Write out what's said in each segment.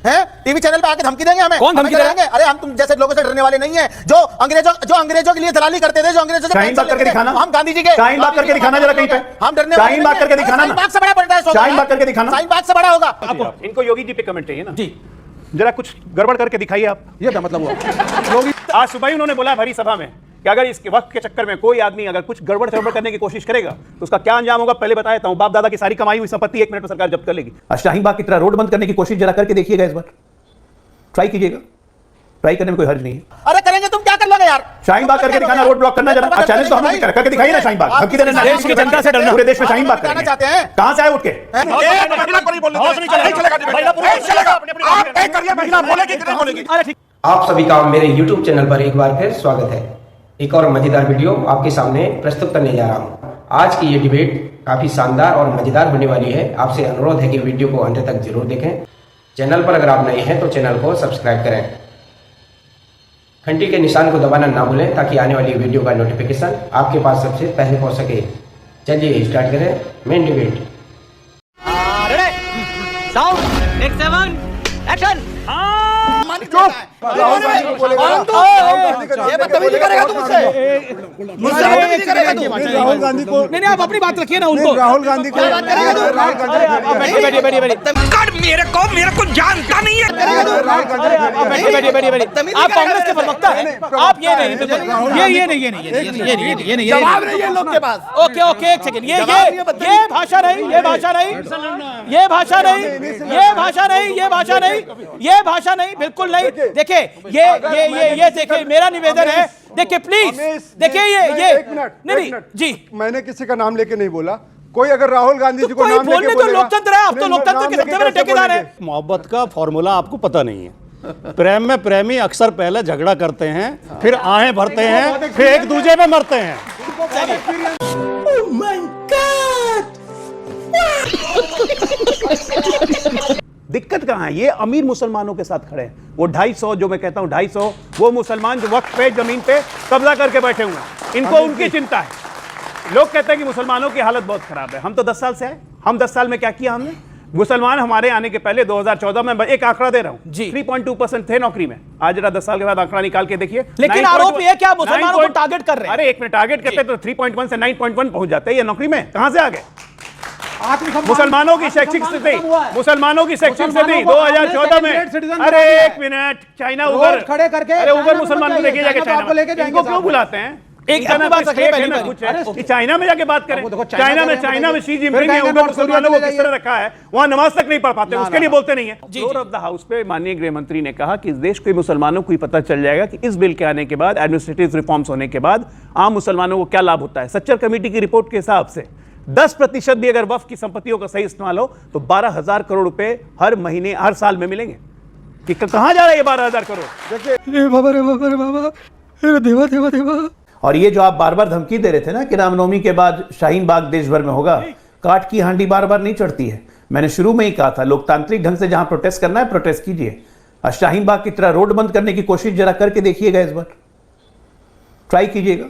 हैं? TV channel पे आके धमकी देंगे हमें? कौन धमकी देंगे? अरे हम तुम जैसे लोगों से डरने वाले नहीं हैं, जो अंग्रेजों के लिए दलाली करते थे, जो अंग्रेजों से शाहीन बाग करके दिखाना, हम गांधी जी के शाहीन बाग करके दिखाना जरा कहीं पे, हम डरने शाहीन बाग करके दिखाना, शाहीन बाग से बड़ा पड़ता है, शाहीन बाग करके दिखाना, शाहीन बाग से बड़ा होगा। इनको योगी जी पे कमेंट चाहिए ना जी, जरा कुछ गड़बड़ करके दिखाइए आप। ये क्या मतलब हुआ? योगी आज सुबह ही उन्होंने बोला भरी सभा में कि अगर इसके वक्त के चक्कर में कोई आदमी अगर कुछ गड़बड़ चड़बड़ करने की कोशिश करेगा तो उसका क्या अंजाम होगा पहले बता देता हूं। बाप दादा की सारी कमाई हुई संपत्ति 1 मिनट में सरकार जब्त कर लेगी। शाहीन बाग की तरह रोड बंद करने की कोशिश जरा करके देखिएगा, इस बार ट्राई कीजिएगा, ट्राई करने में कोई हर्ज नहीं है। अरे करेंगे, तुम क्या कर लोगे यार? शाहीन बाग करके दिखाना, रोड ब्लॉक करना, जरा चैलेंज तो हम लोग करके दिखाइए ना। शाहीन बाग धमकी देने, देश की जनता से डरना, पूरे देश में शाहीन बाग करना करना चाहते हैं। कहां से आए उठ के? आप सभी का मेरे YouTube चैनल पर एक बार फिर स्वागत है। एक और मजेदार वीडियो आपके सामने प्रस्तुत करने जा रहा हूं। आज की ये डिबेट काफी शानदार और मजेदार होने वाली है। आपसे अनुरोध है कि वीडियो को अंत तक जरूर देखें। चैनल पर अगर आप नए हैं तो चैनल को सब्सक्राइब करें, घंटी के निशान को दबाना ना भूलें ताकि आने वाली वीडियो का नोटिफिकेशन आपके पास सबसे पहले पहुंच सके। चलिए स्टार्ट करें main debate. Sound next 7 action. ये बदतमीजी करेगा तू मुझसे? मुझसे बदतमीजी करेगा तू? राहुल गांधी को नहीं आप अपनी बात रखिए ना उनको। राहुल गांधी को मेरे को जानता नहीं है। आप कांग्रेस के प्रवक्ता हैं, आप ये नहीं जवाब नहीं है लोग के पास। ओके एक सेकंड, ये भाषा नहीं, ये भाषा नहीं, ये भाषा नहीं, ये भाषा नहीं, ये भाषा नहीं, ये भाषा नहीं, बिल्कुल नहीं। देखिए ये देखिए, मेरा निवेदन है, देखिए प्लीज, देखिए ये एक मिनट नहीं जी, मैंने किसी का नाम लेके नहीं बोला। कोई अगर राहुल गांधी जी को कोई नाम लेके बोलने तो बोलेगा, लोकतंत्र है, आप तो लोकतंत्र के सबसे बड़े ठेकेदार हैं। मोहब्बत का फॉर्मूला आपको पता नहीं है। प्रेम में प्रेमी अक्सर पहले झगड़ा करते हैं, फिर आहें भरते हैं, फिर एक दूसरे पे मरते हैं। दिक्कत कहां है? ये अमीर मुसलमानों के साथ खड़े हैं। वो 250, जो मैं कहता हूं 250, वो मुसलमान जो वक्त पे जमीन पे कब्जा करके बैठे हुए हैं, इनको उनकी चिंता है। लोग कहते हैं कि मुसलमानों की हालत बहुत खराब है। हम तो 10 साल से आए, हम 10 साल में क्या किया हमने? मुसलमान हमारे आने के पहले 2014 में, एक आंकड़ा दे रहा हूं जी, 3.2% थे नौकरी में। आज जरा 10 साल के बाद आंकड़ा निकाल के देखिए। लेकिन आरोप ये क्या मुसलमानों को टारगेट कर रहे हैं? अरे एक मिनट, टारगेट करते तो 3.1 से 9.1 पहुंच जाते हैं। ये नौकरी में कहां से आ गए? मुसलमानों की शैक्षिक स्थिति, मुसलमानों की शैक्षिक स्थिति 2014 में। अरे एक मिनट, चाइना उगर खड़े करके, अरे उगर मुसलमान को लेके जाके चाइना, इनको क्यों बुलाते हैं? एक बात कि चाइना में जाके बात करें। चाइना में शी जिनपिंग ने उगर मुसलमानों को किस तरह रखा है, वहां नमाज तक नहीं पढ़ पाते, उसके लिए बोलते नहीं है। फ्लोर ऑफ द हाउस पे माननीय गृह मंत्री ने कहा कि इस देश के मुसलमानों को पता चल जाएगा कि इस बिल के आने के बाद, एडमिनिस्ट्रेटिव रिफॉर्म्स होने के बाद आम मुसलमानों को क्या लाभ होता है। सच्चर कमेटी की रिपोर्ट के हिसाब से 10% भी अगर वक्फ की संपत्तियों का सही इस्तेमाल हो तो 12,000 करोड़ रुपए हर महीने, हर साल में मिलेंगे। कि कहां जा रहा है ये 12,000 करोड़? और ये जो आप बार बार धमकी दे रहे थे ना कि रामनवमी के बाद शाहीन बाग देश भर में होगा, काट की हांडी बार बार नहीं चढ़ती है। मैंने शुरू में ही कहा था, लोकतांत्रिक ढंग से जहां प्रोटेस्ट करना है प्रोटेस्ट कीजिए। और शाहीन बाग की तरह रोड बंद करने की कोशिश जरा करके देखिएगा, इस बार ट्राई कीजिएगा,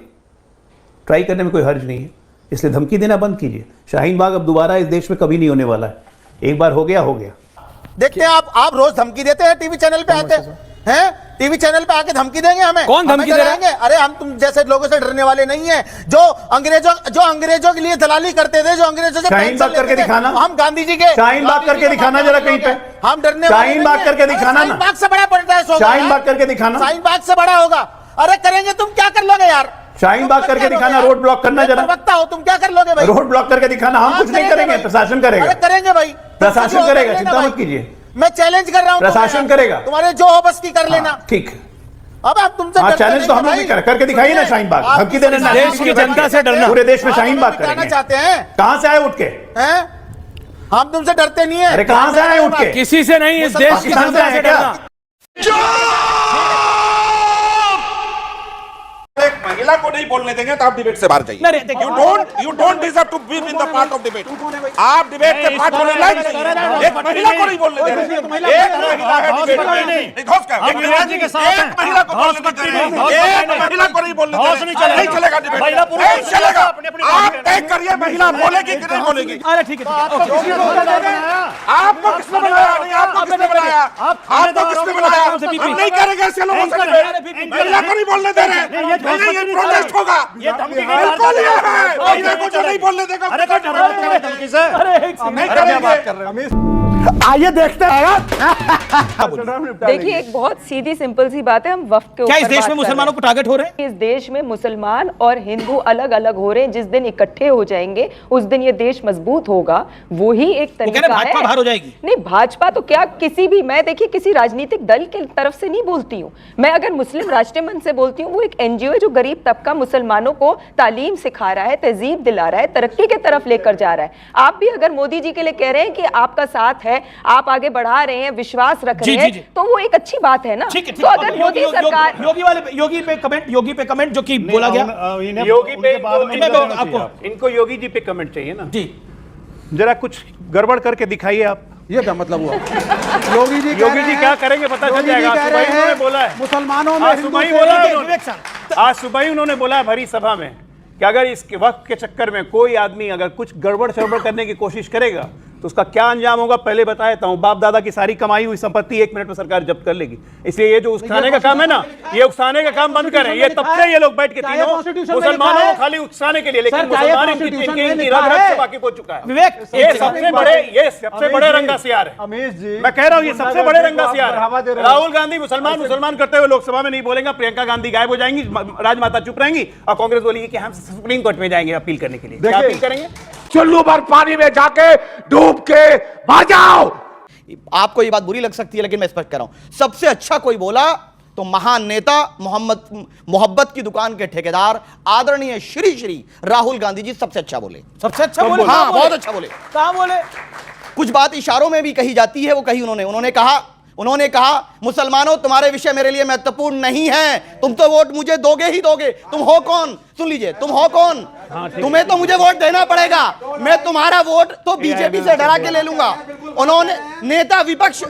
ट्राई करने में कोई हर्ज नहीं है। इसलिए धमकी देना बंद कीजिए। शाहीन बाग अब दोबारा इस देश में कभी नहीं होने वाला है। एक बार हो गया, हो गया। देखते हैं आप रोज धमकी देते हैं, टीवी चैनल पे आते हैं, टीवी चैनल पे आके धमकी देंगे हमें? कौन धमकी दे रहा है? अरे हम तुम जैसे लोगों से डरने वाले नहीं हैं, जो अंग्रेजों के लिए दलाली करते थे, जो अंग्रेजों से शाहीन बाग करके दिखाना, हम गांधी जी के शाहीन बाग करके दिखाना जरा कहीं पे, हम डरने शाहीन बाग करके दिखाना ना, शाहीन बाग से बड़ा पड़ता है, शाहीन बाग करके दिखाना, शाहीन बाग से बड़ा होगा। अरे करेंगे, तुम क्या कर लोगे यार? शाहीन बाग करके दिखाना, रोड ब्लॉक करना जरा। प्रवक्ता हो तुम, क्या कर लोगे भाई? रोड ब्लॉक करके दिखाना, हम कुछ नहीं करेंगे, प्रशासन करेगा। अरे करेंगे भाई, प्रशासन करेगा, चिंता मत कीजिए। मैं चैलेंज कर रहा हूं, प्रशासन करेगा, तुम्हारे जो हो बस की कर लेना। ठीक। अब आप तुमसे चैलेंज तो हम लोग करके दिखाइए ना। शाहीन बाग धमकी देने, देश की जनता से डरना, पूरे देश में शाहीन बाग करना करेंगे। चाहते हैं? कहां से आए उठ के? हैं? हम तुमसे डरते नहीं है। अरे कहां से आए उठ के? किसी से नहीं, इस देश की जनता से डरना। एक महिला महिला को नहीं बोलने देंगे तो आप डिबेट से बाहर जाइए। नहीं, देखिए, you don't deserve to be in the part of debate. आप डिबेट के पार्ट होने लायक नहीं है। एक महिला को नहीं बोलने दे रहे, एक महिला है डिबेट में, नहीं घोष कर, एक महिला को बोलने दे रहे, एक महिला को नहीं बोलने दे रहे, नहीं चलेगा डिबेट, नहीं चलेगा। आप तय करिए महिला बोलेगी कि नहीं बोलेगी। अरे ठीक है, आपको किसने बनाया? नहीं, आपको किसने बनाया? आपको किसने बनाया? हम नहीं करेंगे ऐसे लोगों से डिबेट। महिला को नहीं बोलने दे रहे, नहीं ये प्रोटेस्ट होगा। बिल्कुल ये है, महिला को जो नहीं बोलने देगा नहीं करेंगे। आइए देखते हैं। देखिए, एक बहुत सीधी सिंपल सी बात है, हम वक्त के क्या ऊपर इस देश बात में कर मुसलमानों को टारगेट हो रहे हैं? इस देश में मुसलमान और हिंदू अलग अलग हो रहे हैं। जिस दिन इकट्ठे हो जाएंगे उस दिन ये देश मजबूत होगा। वो ही एक तरीका है। भाजपा बाहर हो जाएगी? नहीं, भाजपा तो क्या, किसी भी, मैं देखिए किसी राजनीतिक दल की तरफ से नहीं बोलती हूँ। मैं अगर मुस्लिम राष्ट्रीय मंच से बोलती हूँ, वो एक एनजीओ है जो गरीब तबका मुसलमानों को तालीम सिखा रहा है, तहजीब दिला रहा है, तरक्की की तरफ लेकर जा रहा है। आप भी अगर मोदी जी के लिए कह रहे हैं कि आपका साथ है, आप आगे बढ़ा रहे हैं, विश्वास रख रहे हैं, तो वो एक अच्छी बात है ना। तो अगर मोदी सरकार योगी पे कमेंट जो कि बोला गया, योगी पे आपको, इनको योगी जी पे कमेंट चाहिए ना जी। जरा कुछ गड़बड़ करके दिखाइए आप। ये क्या मतलब हुआ? योगी जी क्या करेंगे पता चल जाएगा। सुबह ही उन्होंने बोला है, मुसलमानों में आज सुबह ही उन्होंने बोला है भरी सभा में कि अगर इसके वक्त के चक्कर में कोई आदमी अगर कुछ गड़बड़ शड़बड़ करने की कोशिश करेगा तो उसका क्या अंजाम होगा पहले बता देता हूं। बाप दादा की सारी कमाई हुई संपत्ति 1 मिनट में सरकार जब्त कर लेगी। इसलिए ये जो उकसाने का काम है ना, ये उकसाने का काम बंद करें। ये तब से ये लोग बैठ के तीनों मुसलमानों को खाली उकसाने के लिए, लेकिन मुसलमान इनकी रग रग से वाकिफ हो चुका है। विवेक, ये सबसे बड़े रंगासियार है। अमीश जी, मैं कह रहा हूँ ये सबसे बड़े रंगासियार है। राहुल गांधी मुसलमान करते हुए लोकसभा में नहीं बोलेंगे, प्रियंका गांधी गायब हो जाएंगी, राजमाता चुप रहेंगी और कांग्रेस बोलेगी कि हम सुप्रीम कोर्ट में जाएंगे अपील करने के लिए। क्या अपील करेंगे? चुल्लू भर पानी में जाके डूब के भाग जाओ। आपको ये बात बुरी लग सकती है, लेकिन मैं स्पष्ट कर रहा हूं, सबसे अच्छा कोई बोला तो महान नेता मोहब्बत की दुकान के ठेकेदार आदरणीय श्री श्री राहुल गांधी जी सबसे अच्छा बोले। सबसे अच्छा बोले? हाँ, बहुत अच्छा बोले। कहां बोले? कुछ बात इशारों में भी कही जाती है, वो कही उन्होंने कहा मुसलमानों, तुम्हारे विषय मेरे लिए महत्वपूर्ण नहीं है, तुम तो वोट मुझे दोगे ही दोगे। तुम हो कौन? सुन लीजिए, तुम हो कौन? तुम्हें तो मुझे वोट देना पड़ेगा, मैं तुम्हारा वोट तो बीजेपी से डरा के ले लूंगा। उन्होंने नेता विपक्ष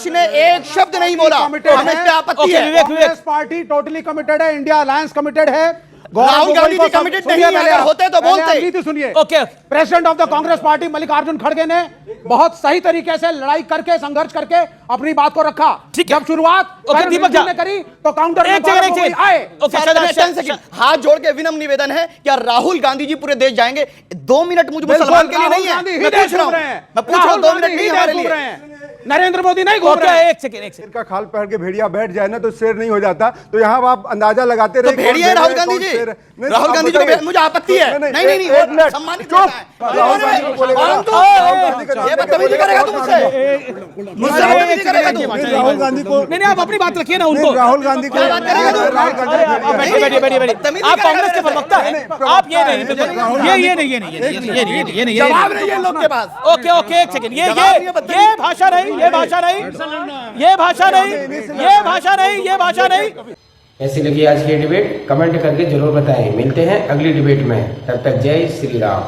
ने एक शब्द नहीं बोला, हमें इस पे आपत्ति है। कांग्रेस पार्टी टोटली कमिटेड है, इंडिया अलायंस कमिटेड है। राहुल गांधी जी कमिटेड नहीं है, अगर होते तो बोलते। सुनिए, okay, president of the Congress party Mallikarjun खड़गे ने बहुत सही तरीके से लड़ाई करके, संघर्ष करके अपनी बात को रखा। जब शुरुआत ने करी तो काउंटर आए। हाथ जोड़ के विनम्र निवेदन है, क्या राहुल गांधी जी पूरे देश जाएंगे? 2 मिनट मुझे मुसलमान के लिए नहीं है, मैं पूछ रहा हूं 2 मिनट नहीं हमारे लिए। नरेंद्र मोदी नहीं घूम रहे हैं। एक सेकंड का खाल पहन के भेड़िया बैठ जाए ना तो शेर नहीं हो जाता। तो यहाँ आप अंदाजा लगाते रहे, तो भेड़िया है राहुल गांधी जी। राहुल गांधी जी को मुझे आपत्ति है। नहीं, सम्मानित ये बदतमीजी करेगा तुमसे, मुझसे बदतमीजी करेगा तू। राहुल गांधी को नहीं, आप अपनी बात रखिए ना उनको। राहुल गांधी को आप कांग्रेस के प्रवक्ता हैं, आप ये नहीं जवाब नहीं है लोग के पास। ओके, एक सेकंड, ये भाषा नहीं। ऐसी लगी आज की डिबेट? कमेंट करके जरूर बताएं। मिलते हैं अगली डिबेट में, तब तक जय श्री राम।